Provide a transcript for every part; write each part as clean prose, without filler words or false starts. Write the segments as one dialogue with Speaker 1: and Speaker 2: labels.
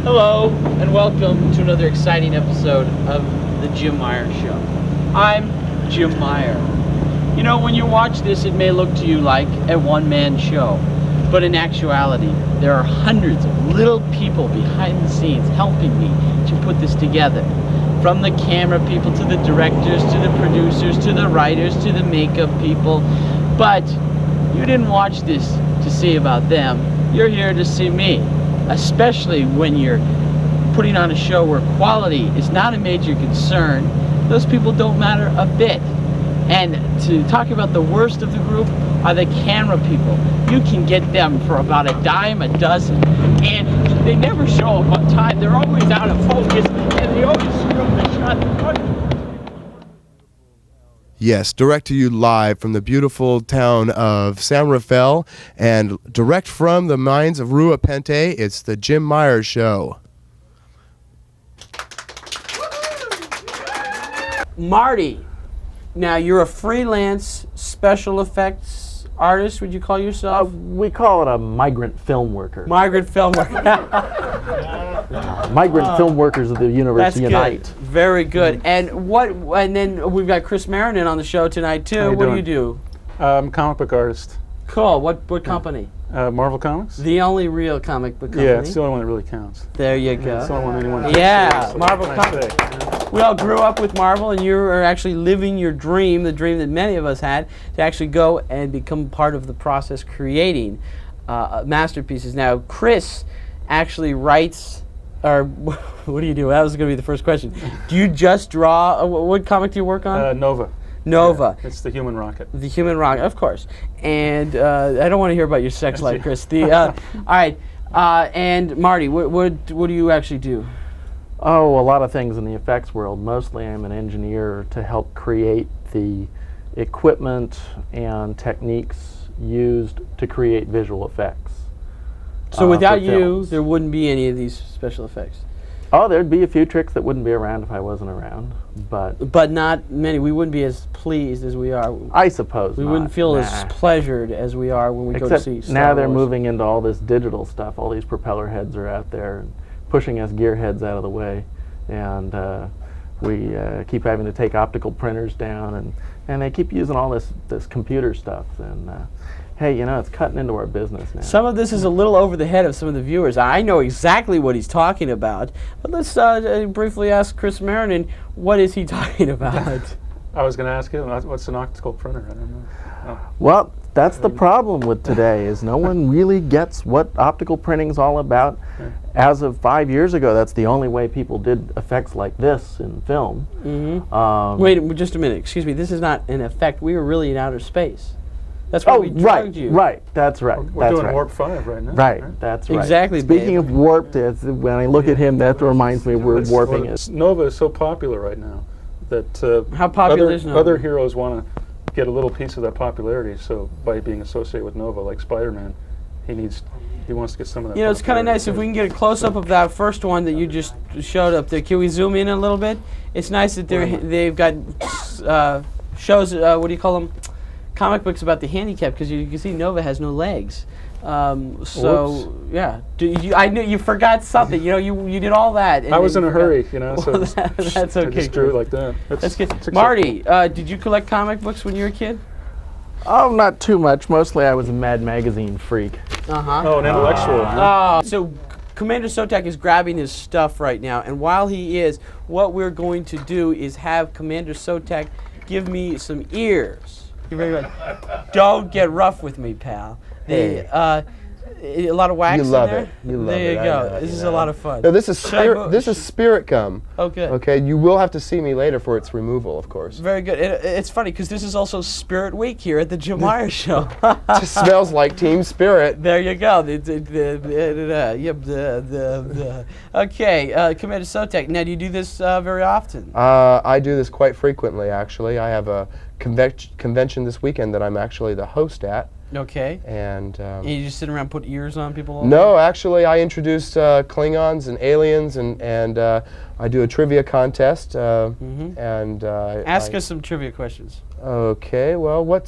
Speaker 1: Hello, and welcome to another exciting episode of the Meyer Show. I'm Jim Meyer. You know, when you watch this, it may look to you like a one-man show, but in actuality, there are hundreds of little people behind the scenes helping me to put this together. From the camera people, to the directors, to the producers, to the writers, to the makeup people. But you didn't watch this to see about them. You're here to see me, especially when you're putting on a show where quality is not a major concern. Those people don't matter a bit. And to talk about the worst of the group are the camera people. You can get them for about a dime a dozen, and they never show up on time. They're always out of focus, and they always screw up the shot.
Speaker 2: Yes, direct to you live from the beautiful town of San Rafael, and direct from the mines of Rua Pente, it's the Jim Meyer Show.
Speaker 1: Marty, now you're a freelance special effects artist, would you call yourself?
Speaker 3: We call it a migrant film worker.
Speaker 1: Migrant film worker.
Speaker 3: Migrant film workers of the University Unite.
Speaker 1: Good. Very good. And then we've got Chris Marinan on the show tonight too. What do you do?
Speaker 4: I'm a comic book artist.
Speaker 1: Cool. What company?
Speaker 4: Marvel Comics?
Speaker 1: The only real comic book company.
Speaker 4: Yeah, it's the only one that really counts.
Speaker 1: There you go.
Speaker 4: It's the only one anyone
Speaker 1: Marvel Comics. We all grew up with Marvel, and you are actually living your dream, the dream that many of us had, to actually go and become part of the process creating masterpieces. Now, Chris actually writes, or what do you do? That was going to be the first question. Do you just draw? What comic do you work on?
Speaker 4: Nova.
Speaker 1: Nova.
Speaker 4: Yeah, it's the Human Rocket.
Speaker 1: The Human Rocket, of course. And I don't want to hear about your sex life, Chris. All right. And Marty, what do you actually do?
Speaker 3: Oh, a lot of things in the effects world. Mostly I'm an engineer to help create the equipment and techniques used to create visual effects.
Speaker 1: So without you, there wouldn't be any of these special effects?
Speaker 3: Oh, there'd be a few tricks that wouldn't be around if I wasn't around,
Speaker 1: but not many. We wouldn't be as pleased as we are.
Speaker 3: I suppose
Speaker 1: we wouldn't feel as pleasured as we are when we go to see Star
Speaker 3: now they're
Speaker 1: Wars.
Speaker 3: moving into all this digital stuff. All these propeller heads are out there and pushing us gearheads out of the way, and we keep having to take optical printers down, and they keep using all this computer stuff. And hey, you know, it's cutting into our business now.
Speaker 1: Some of this is a little over the head of some of the viewers. I know exactly what he's talking about, but let's briefly ask Chris Marinan, what is he talking about?
Speaker 4: I was going to ask you, what's an optical printer? I don't know. Oh.
Speaker 3: Well, that's the problem with today, is no one really gets what optical printing's all about.
Speaker 4: Yeah.
Speaker 3: As of 5 years ago, that's the only way people did effects like this in film.
Speaker 1: Mm-hmm. Wait just a minute. Excuse me. This is not an effect. We were really in outer space. That's why we drugged you.
Speaker 3: Right, that's right.
Speaker 4: We're doing Warp 5 right now.
Speaker 3: Right, that's right.
Speaker 1: Exactly.
Speaker 3: Speaking of warped, when I look at him, that reminds me we're warping it.
Speaker 4: Nova is so popular right now that
Speaker 1: how popular is Nova?
Speaker 4: Other heroes want to get a little piece of that popularity. So by being associated with Nova, like Spider-Man, he wants to get some of that.
Speaker 1: You know, it's kind of nice if we can get a close-up of that first one that you just showed up there. Can we zoom in a little bit? It's nice that they've got shows. What do you call them? Comic books about the handicap, because you can see Nova has no legs. Yeah, I knew you forgot something. You know, you did all that.
Speaker 4: I was in a hurry, you know.
Speaker 1: Well,
Speaker 4: so
Speaker 1: that's okay.
Speaker 4: I just drew it like that.
Speaker 1: That's good. Marty, did you collect comic books when you were a kid?
Speaker 3: Oh, not too much. Mostly I was a Mad Magazine freak.
Speaker 4: Oh, an intellectual.
Speaker 1: So Commander Sotak is grabbing his stuff right now, and while he is, what we're going to do is have Commander Sotak give me some ears. You're very good. Don't get rough with me, pal.
Speaker 2: Hey.
Speaker 1: A lot of wax
Speaker 2: You love
Speaker 1: in there?
Speaker 2: it. You love
Speaker 1: there
Speaker 2: it.
Speaker 1: you
Speaker 2: I
Speaker 1: go.
Speaker 2: know,
Speaker 1: This
Speaker 2: you
Speaker 1: is
Speaker 2: know.
Speaker 1: a lot of fun.
Speaker 2: No, this is spirit gum.
Speaker 1: Oh, good.
Speaker 2: Okay, you will have to see me later for its removal, of course.
Speaker 1: Very good. It's funny because this is also Spirit Week here at the Jim Meyer Show.
Speaker 2: Just smells like Team Spirit.
Speaker 1: There you go. Okay, Commander Sotak. Now, do you do this very often?
Speaker 2: I do this quite frequently, actually. I have a convention this weekend that I'm actually the host at.
Speaker 1: Okay.
Speaker 2: And
Speaker 1: you just sit around and put ears on people all
Speaker 2: no, actually, I introduce Klingons and aliens, and I do a trivia contest. And
Speaker 1: ask us some trivia questions.
Speaker 2: Okay. Well, what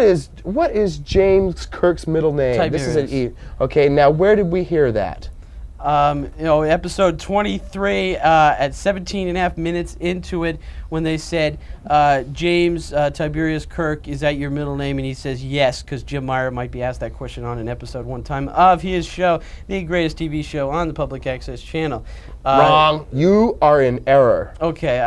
Speaker 2: is James Kirk's middle name?
Speaker 1: Tiberius.
Speaker 2: This is an E. Okay. Now, where did we hear that?
Speaker 1: Episode 23 at 17 and a half minutes into it, when they said, James Tiberius Kirk, is that your middle name? And he says yes, because Jim Meyer might be asked that question on an episode one time of his show, the greatest TV show on the public access channel.
Speaker 2: Wrong. You are in error.
Speaker 1: Okay,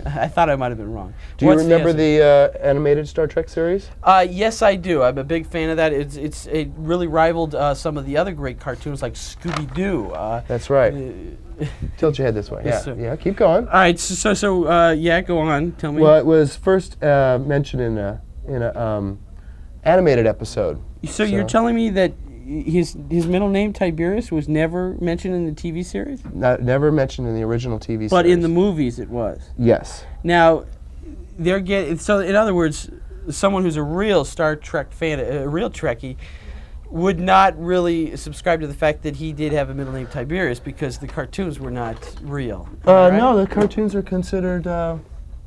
Speaker 1: I thought I might have been wrong.
Speaker 2: Do you remember the animated Star Trek series?
Speaker 1: Yes, I do. I'm a big fan of that. It really rivaled some of the other great cartoons like Scooby-Doo.
Speaker 2: That's right. Tilt your head this way.
Speaker 1: Yes,
Speaker 2: Yeah,
Speaker 1: sir.
Speaker 2: yeah. Keep going.
Speaker 1: All right. So yeah, go on. Tell me.
Speaker 2: Well, it was first mentioned in a animated episode.
Speaker 1: So you're telling me that his middle name Tiberius was never mentioned in the TV series?
Speaker 2: Never mentioned in the original TV series.
Speaker 1: But in the movies, it was.
Speaker 2: Yes.
Speaker 1: Now, so in other words, someone who's a real Star Trek fan, a real Trekkie, would not really subscribe to the fact that he did have a middle name Tiberius because the cartoons were not real. Right?
Speaker 2: No, the cartoons are considered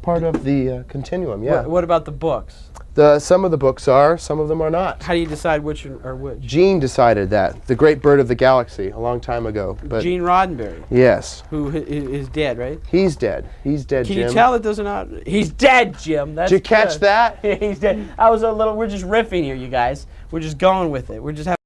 Speaker 2: part of the continuum. Yeah.
Speaker 1: What about the books?
Speaker 2: Some of the books are, some of them are not.
Speaker 1: How do you decide which are which?
Speaker 2: Gene decided that. The great bird of the galaxy, a long time ago. But
Speaker 1: Gene Roddenberry.
Speaker 2: yes.
Speaker 1: Who is dead, right?
Speaker 2: He's dead. He's dead,
Speaker 1: Can
Speaker 2: Jim.
Speaker 1: you tell it doesn't not? He's dead, Jim. That's
Speaker 2: Did you catch
Speaker 1: good.
Speaker 2: that?
Speaker 1: He's dead. We're just riffing here, you guys. We're just going with it. We're just having